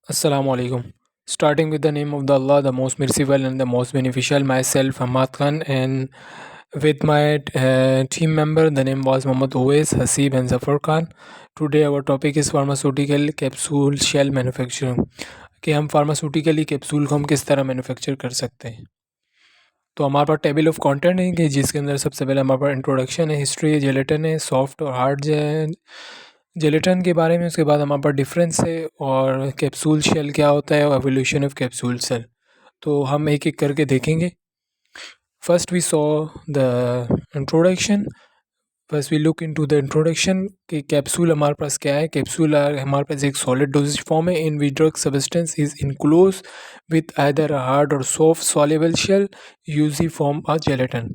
Assalamu alaikum. Starting with the name of the Allah, the most merciful and the most beneficial. Myself, Hamad Khan, and with my team member, the name was Muhammad Uwais, Hasib, and Zafar Khan. Today, our topic is pharmaceutical capsule shell manufacturing. कि हम pharmaceutically capsule को हम किस तरह manufacture कर सकते हैं। तो हमारे पास टेबल ऑफ कंटेंट है कि जिसके अंदर सबसे पहले हमारे पास इंट्रोडक्शन है, हिस्ट्री है, जेलेटन है, सॉफ्ट और हार्ड जेलेटन के बारे में। उसके बाद हमारे पास डिफरेंस है और कैप्सूल शेल क्या होता है और एवोल्यूशन ऑफ कैप्सूल सेल। तो हम एक एक करके देखेंगे। First we saw the introduction. First we look into the introduction कि कैप्सूल हमारे पास क्या है। कैप्सूल हमारे पास एक सॉलिड डोजेज फॉर्म है in which drug substance is enclose with either hard और soft soluble shell usually form a gelatin.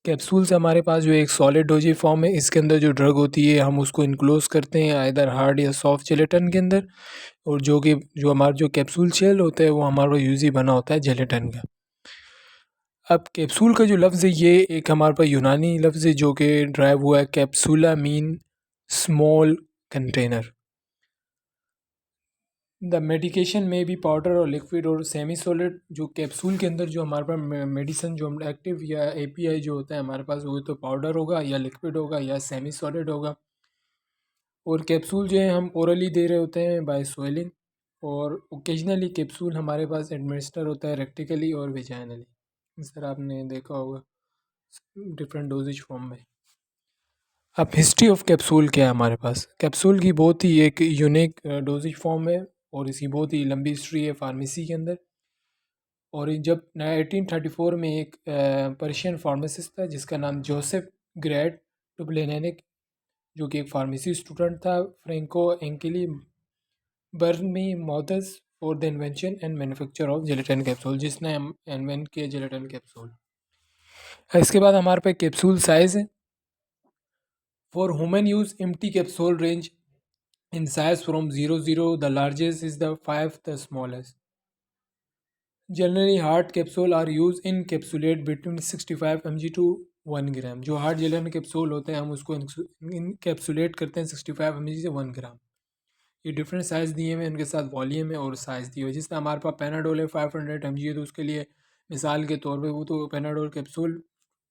Capsule से हमारे पास जो एक सॉलिड डोजेज फॉर्म है, इसके अंदर जो ड्रग होती है हम उसको इनक्लोज करते हैं आइदर हार्ड या सॉफ्ट जेलेटन के अंदर। और जो हमारा जो कैप्सूल शेल होता है वो हमारा यूजली बना होता है जेलेटन का। अब कैप्सूल का जो लफ्ज़ है ये एक हमारे पास यूनानी लफ्ज़ है जो कि ड्राइव हुआ है कैप्सूला mean small container. The medication में भी पाउडर और लिक्विड और सेमी सॉलिड। जो कैप्सूल के अंदर जो हमारे पास मेडिसिन जो एक्टिव या एपीआई जो होता है हमारे पास, वो तो पाउडर होगा या लिक्विड होगा या सेमी सॉलिड होगा। और कैप्सूल जो है हम ओरली दे रहे होते हैं बाय स्वेलिंग, और ओकेजनली कैप्सूल हमारे पास एडमिनिस्टर होता है रेक्टिकली और वेजाइनली। इस तरह आपने देखा होगा डिफरेंट डोजेज फॉर्म में। अब हिस्ट्री ऑफ कैप्सूल क्या है हमारे पास। कैप्सूल की बहुत ही एक यूनिक डोजेज फॉर्म है और इसकी बहुत ही लंबी हिस्ट्री है फार्मेसी के अंदर। और ये जब 1834 में एक पर्शियन फार्मासिस्ट था जिसका नाम जोसेफ ग्रेड टुबलेनेनिक, जो कि एक फार्मेसी स्टूडेंट था, फ्रेंको एंकेली बर्न में models for the invention and manufacture of gelatin capsule, जिसने इन्वेंट किया जेलेटिन कैप्सूल। इसके बाद हमारे पे कैप्सूल साइज़ है। For human use empty capsule range in size from 00, the largest is the 5, the smallest. Generally hard capsule are used in encapsulate between 65 mg to 1 gram। जो hard जेलन capsule होते हैं हम उसको इनकेप्सुलेट करते हैं 65 mg से 1 ग्राम। ये डिफरेंट साइज़ दिए हुए हैं, उनके साथ वॉल्यूम है और साइज़ दिए हुए। जिससे हमारे पास पेनाडोल है 500 mg है, तो उसके लिए मिसाल के तौर पे वो तो पेनाडोल कैप्सूल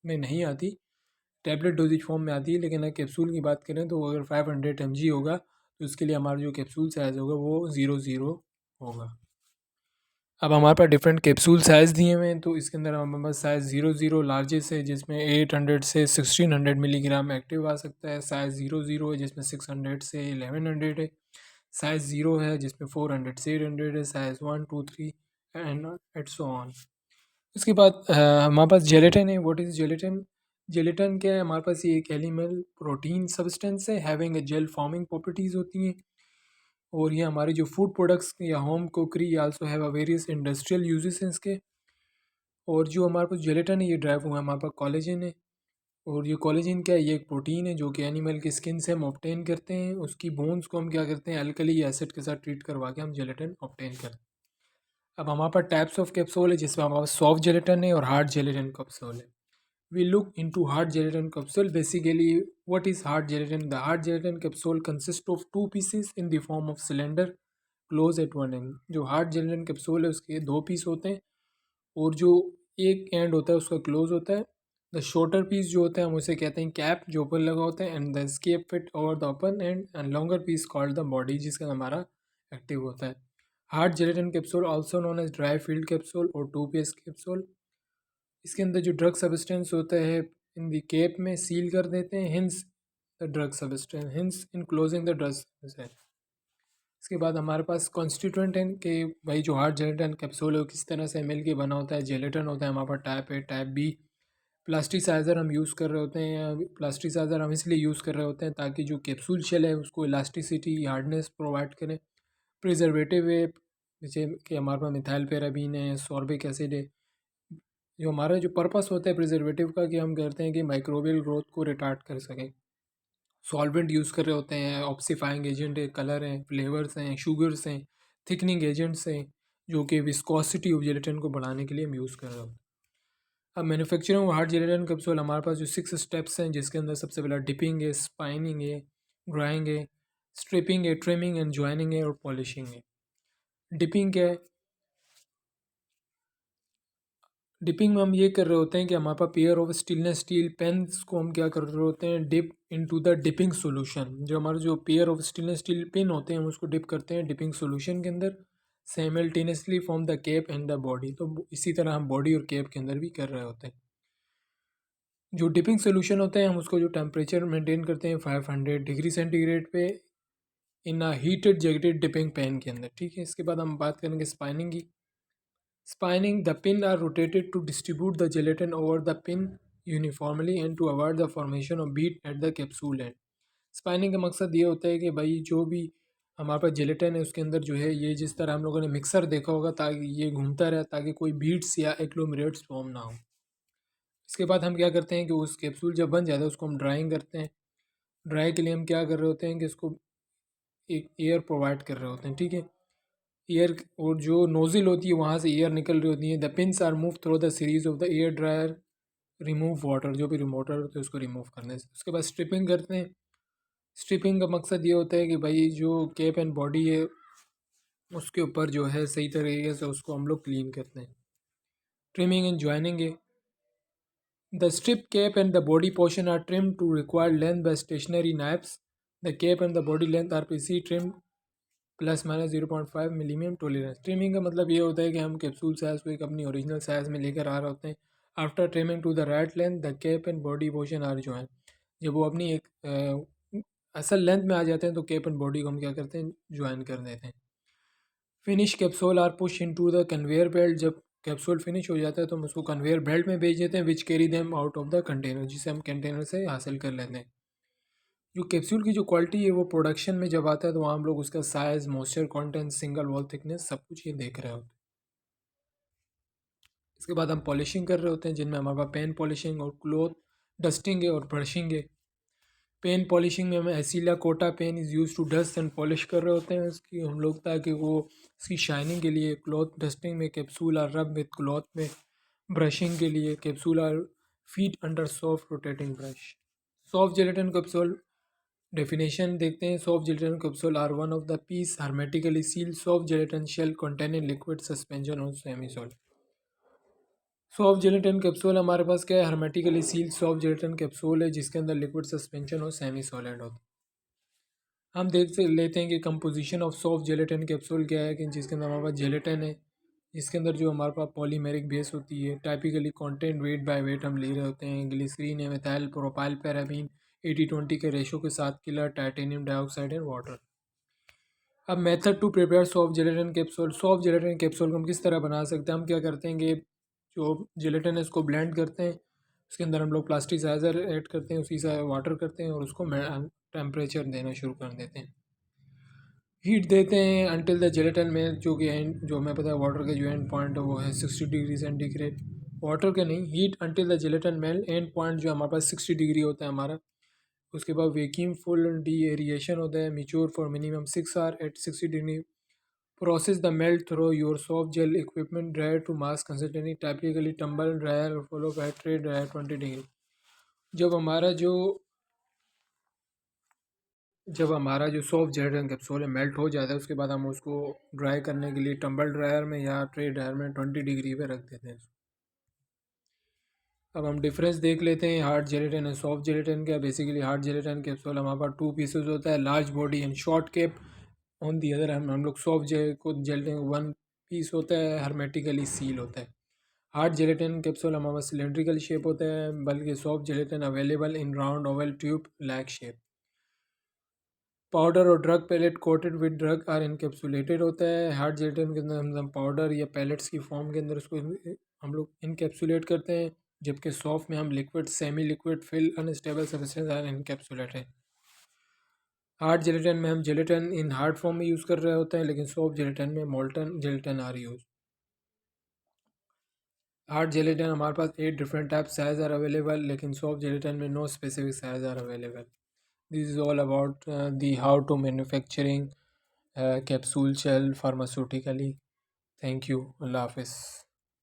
में नहीं आती, टैबलेट डोजेज फॉर्म में आती है। लेकिन अगर कैप्सूल की बात करें तो अगर 500 mg होगा तो उसके लिए हमारा जो कैप्सूल साइज़ होगा वो 00 होगा। अब हमारे पास डिफरेंट कैप्सूल साइज़ दिए हुए हैं, तो इसके अंदर हमारे पास साइज़ 00 लार्जेस्ट है जिसमें 800 से 1600 मिलीग्राम एक्टिव आ सकता है। साइज़ 00 है जिसमें 600 से 1100 है। साइज़ 0 है जिसमें 400 से 800 है। Size 1 2 3 and eight so on. इसके बाद हमारे पास जेलेटिन है। What is gelatin? जेलेटिन क्या है? हमारे पास ये एक एनिमल प्रोटीन सब्सटेंस है having a gel forming properties होती हैं। और ये हमारे जो फूड प्रोडक्ट्स या home cookery also have a various industrial uses हैं इसके। और जो हमारे पास जेलेटिन है ये ड्राइव हुआ है हमारे पास कोलेजन है। और ये कोलेजन क्या है? ये एक प्रोटीन है जो कि एनिमल की स्किन से हम ऑब्टेन करते हैं। उसकी बोन्स को हम क्या करते हैं, अल्कली एसिड के साथ ट्रीट करवा के हम जेलेटिन ऑब्टेन करते हैं। अब हमारे पास टाइप्स ऑफ कैप्सूल है जिसमें हमारे पास सॉफ्ट जेलेटिन है और हार्ड जेलेटिन कैप्सूल है। We look into hard gelatin capsule. Basically, what is hard gelatin? The hard gelatin capsule consists of two pieces in the form of cylinder close at one end। जो hard gelatin capsule है उसके दो piece होते हैं और जो एक and होता है उसका क्लोज होता है। द शॉर्टर पीस जो होता है हम उसे कहते हैं कैप, जो ऊपर लगा होता है, and the escape fit over the open end longer piece called the body, जिसका हमारा एक्टिव होता है। Hard gelatin capsule also known as dry field capsule और टू पीस कैप्सूल। इसके अंदर जो ड्रग सब्सटेंस होता है इन दी केप में सील कर देते हैं, hints the drug substance, hints in closing the drug substance. इसके बाद हमारे पास कॉन्स्टिट्यूएंट है कि भाई जो हार्ड जेलेटिन कैप्सूल है वो किस तरह से मिल के बना होता है। जेलेटिन होता है हमारे पास type A, type B. Plasticiser हम यूज़ कर रहे होते हैं। प्लास्टिसाइज़र हम इसलिए यूज़ कर रहे होते हैं ताकि जो कैप्सूल शेल है उसको इलास्टिसिटी, हार्डनेस प्रोवाइड करें। प्रिजर्वेटिव है जैसे कि हमारे पास मिथाइल पैराबीन है, सॉर्बिक एसिड है। जो हमारा जो पर्पस होता है प्रिजर्वेटिव का कि हम करते हैं कि माइक्रोबियल ग्रोथ को रिटार्ड कर सकें। सॉल्वेंट यूज़ कर रहे होते हैं, ऑप्सीफाइंग एजेंट है, कलर हैं, फ्लेवर्स हैं, शुगर्स हैं, थिकनिंग एजेंट्स हैं, जो कि विस्कोसिटी ऑफ जेलेटिन को बढ़ाने के लिए हम यूज़ कर रहे होते हैं। अब manufacturing of hard gelatin capsule हमारे पास जो 6 स्टेप्स हैं जिसके अंदर सबसे पहला डिपिंग है, स्पाइनिंग है, ड्राइंग है, स्ट्रिपिंग है, ट्रिमिंग एंड ज्वाइनिंग है और पॉलिशिंग है। डिपिंग क्या है? डिपिंग में हम ये कर रहे होते हैं कि हमारे पास pair of stainless steel pins को हम क्या कर रहे होते हैं, dip into the dipping solution. जो हमारे जो pair of stainless steel pin होते हैं हम उसको डिप करते हैं डिपिंग सॉल्यूशन के अंदर, simultaneously from the cap and the body. तो इसी तरह हम बॉडी और कैप के अंदर भी कर रहे होते हैं। जो डिपिंग सोल्यूशन होते हैं हम उसको जो टेम्परेचर मेंटेन करते हैं 500 डिग्री सेंटीग्रेड पे इन अ हीटेड जैकेटेड डिपिंग पैन के अंदर, ठीक है। इसके बाद हम बात करेंगे स्पाइनिंग की। Spinning, the pin are rotated to distribute the gelatin over the pin uniformly and to avoid the formation of bead at the capsule end. Spinning का मकसद ये होता है कि भाई जो भी हमारे पास जेलेटिन है उसके अंदर जो है ये जिस तरह हम लोगों ने मिक्सर देखा होगा ताकि ये घूमता रहे ताकि कोई बीड्स या एग्लोमेरेट्स फॉर्म ना हो। इसके बाद हम क्या करते हैं कि उस कैप्सूल जब बन जाता है उसको हम ड्राइंग करते हैं। ड्राई के लिए हम क्या कर रहे होते हैं कि इसको एक एयर प्रोवाइड कर रहे होते हैं, ठीक है। एयर और जो नोज़िल होती है वहाँ से एयर निकल रही होती है। The pins are move through the series of the air dryer remove water, जो भी रिमोटर होता है उसको रिमूव करने से। उसके बाद स्ट्रिपिंग करते हैं। स्ट्रिपिंग का मकसद ये होता है कि भाई जो कैप एंड बॉडी है उसके ऊपर जो है सही तरीके से उसको हम लोग क्लीन करते हैं। ट्रिमिंग एंड ज्वाइनिंग है। The strip cap and the body portion are trim to required length by stationary knifes. The cap and the body length are PC trim ±0.5 millimetre tolerance. Trimming का मतलब ये होता है कि हम कैप्सूल साइज को एक अपनी ओरिजिनल साइज में लेकर आ रहे होते हैं। After trimming to the right length the cap and body portion are join. जब वो अपनी एक असल लेंथ में आ जाते हैं तो कैप एंड बॉडी को हम क्या करते हैं, ज्वाइन कर देते हैं। Finish capsule are push in to the conveyor belt. जब कैप्सूल फिनिश हो जाता है तो हम उसको कन्वेयर बेल्ट में भेज देते हैं which carry them out of the container, जिसे हम कंटेनर से हासिल कर लेते हैं। जो कैप्सूल की जो क्वालिटी है वो प्रोडक्शन में जब आता है तो वहाँ हम लोग उसका size, moisture content, single wall thickness सब कुछ ये देख रहे होते हैं। इसके बाद हम पॉलिशिंग कर रहे होते हैं जिनमें हमारे पास पेन पॉलिशिंग और क्लॉथ डस्टिंग है और ब्रशिंग है। पेन पॉलिशिंग में हमें एसिला कोटा pin is use to dust and polish कर रहे होते हैं इसकी हम लोग, ताकि वो इसकी शाइनिंग के लिए। क्लॉथ डस्टिंग में capsule are rub with cloth में। ब्रशिंग के लिए capsule are feed under soft rotating brush. Soft gelatin capsule definition देखते हैं। Soft gelatin capsule are one of the piece hermetically sealed soft gelatin shell containing liquid suspension or semi solid। Soft gelatin capsule हमारे पास क्या है, hermetically sealed soft gelatin capsule है जिसके अंदर liquid suspension और सेमी सॉलिड होता है। हम देख से लेते हैं कि composition of soft gelatin capsule क्या है, कि जिसके अंदर हमारे पास जेलेटिन है जिसके अंदर जो हमारे पास पॉलीमेरिक बेस होती है। Typically content weight by weight हम ले रहे होते हैं। ग्लिसरीन है, मिथाइल प्रोपाइल पैराबीन 80-20 के रेशो के साथ किलर टाइटेनियम डाइऑक्साइड एंड वाटर। अब method to prepare soft gelatin capsule. Soft gelatin capsule को हम किस तरह बना सकते हैं, हम क्या करते हैं कि जो जेलेटिन है इसको ब्लेंड करते हैं। उसके अंदर हम लोग प्लास्टिसाइज़र ऐड करते हैं, उसी से वाटर करते हैं और उसको टेम्परेचर देना शुरू कर देते हैं। हीट देते हैं अनटिल द जेलेटिन में, जो कि एंड जो हमें पता है वाटर का जो एंड पॉइंट है वो है 60 डिग्री सेंटीग्रेड। वाटर का नहीं, heat until the gelatin melt. End point जो हमारे पास 60 डिग्री होता है हमारा। उसके बाद वैक्यूम फुल डी एरिएशन होता है, mature for minimum 6 hour at 60 degree. Process the melt through your soft gel equipment dryer to mass consistency typically tumble dryer follow by tray dryer 20 degree. जब हमारा जो जब हमारा जो सॉफ्ट जेलेटिन कैप्सूल है melt हो जाता है उसके बाद हम उसको ड्राई करने के लिए टम्बल ड्रायर में या ट्रे ड्रायर में 20 डिग्री पे रख देते हैं। अब हम डिफरेंस देख लेते हैं हार्ड जेलेटिन और सॉफ्ट जेलेटिन का। बेसिकली हार्ड जेलेटिन कैप्सूल हमारे पास 2 पीसेज होता है, large body and short cap. On the other हम लोग सॉफ्ट को जेलेटिन 1 पीस होता है, हर्मेटिकली सील होता है। हार्ड जेलेटिन कैप्सूल हमारे पास सिलेंड्रिकल शेप होता है, बल्कि soft gelatin available in round oval tube like shape. Powder और drug pellet coated with drug are encapsulated होता है। हार्ड जेलेटिन के अंदर हम पाउडर या पैलेट्स की फॉर्म के अंदर उसको हम लोग इनकेप्सुलेट करते हैं, जबकि सॉफ्ट में हम liquid, semi liquid, fill unstable substance are encapsulated. Hard gelatin में हम जेलेटिन इन हार्ड फॉर्म में यूज़ कर रहे होते हैं, लेकिन सॉफ्ट जेलेटिन में molten gelatin are use. Hard gelatin हमारे पास 8 different type size are available, लेकिन सॉफ्ट जेलेटिन में no specific size are available. This is all about the how to manufacturing capsule shell pharmaceutically. Thank you. Allah Hafiz.